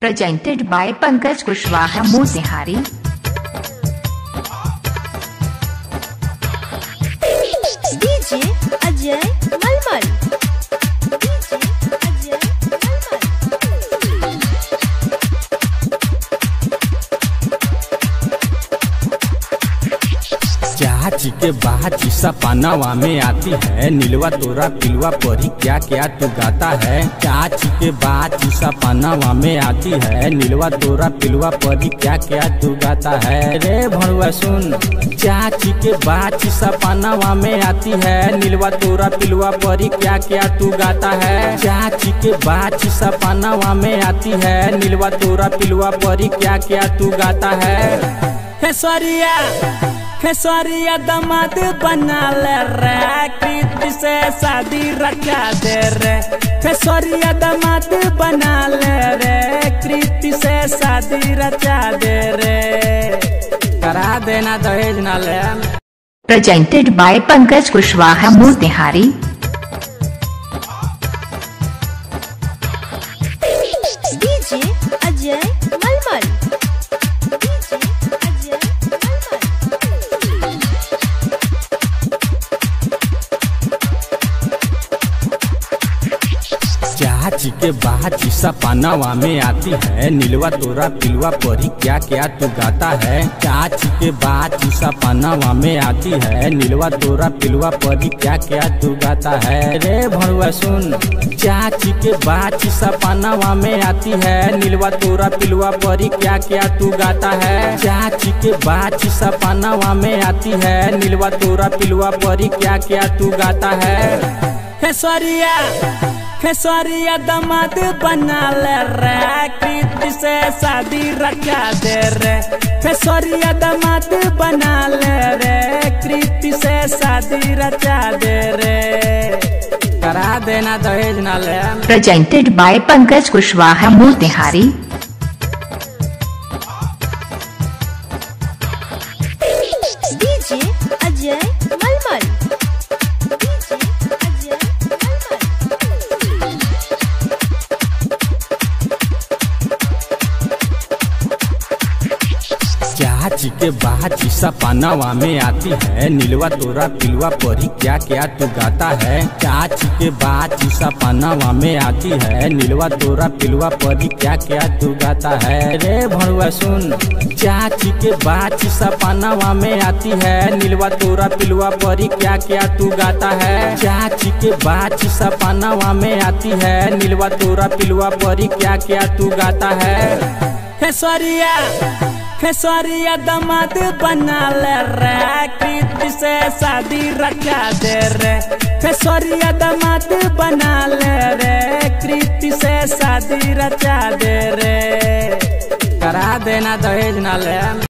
Presented by Pankaj Kushwaha Motihari। DJ Ajay Malmal। चाची के बाची सपनावा में आती है, नीलवा तोरा पिलवा परी क्या क्या तू गाता है। चाची के बाची सपनावा में आती है, नीलवा तोरा पिलवा परी क्या क्या तू गाता है। रे भरुआ सुन, चाची के बाची सपनावा में आती है, नीलवा तोरा पिलवा परी क्या क्या तू गाता है। चाची के बाची सपनावा में आती है, नीलवा तोरा पिलवा परी क्या क्या तू गाता है। खेसरिया दामाद बना ले रे, कृति से शादी रचा दे रे। खेसरिया दामाद बना ले रे, कृति से शादी रचा दे रे। करा देना दहेज ना ले। Presented by Pankaj Kushwaha Motihari। DJ Ajay Malmal। चाची के बाची सपनावा में आती है, नीलवा तोरा पिलवा परी क्या क्या तू गाता है। चाची के बाची सपनावा में आती है, नीलवा तोरा पिलवा परी क्या क्या तू गाता है। रे भरुआ सुन, चाची के बाची सपनावा में आती है, नीलवा तोरा पिलवा परी क्या क्या तू गाता है। चाची के बाची सपनावा में आती है, नीलवा तोरा पिलवा परी क्या क्या तू गाता है। खेसरिया दामाद बना ले रे, कृति से शादी रचा दे रे। खेसरिया दामाद बना ले रे, कृति से शादी रचा दे रे। करा देना दहेज ना ले। Presented by Pankaj Kushwaha Motihari। DJ Ajay Malmal। चाची के बाची सपनावा में आती है, नीलवा तोरा पिलवा परी क्या क्या तू गाता है। चाची के बाची सपनावा में आती है, नीलवा तोरा पिलवा परी क्या क्या तू गाता है। रे भरुआ सुन, चाची के बाची सपनावा में आती है, नीलवा तोरा पिलवा परी क्या क्या तू गाता है। चाची के बाची सपनावा में आती है, नीलवा तोरा पिलवा परी क्या क्या तू गाता है। खेसरिया दामाद बना ले रे, कृति से शादी रचा दे रे। खेसरिया दामाद बना ले रे, कृति से शादी रचा दे रे। करा देना दहेज ना ले।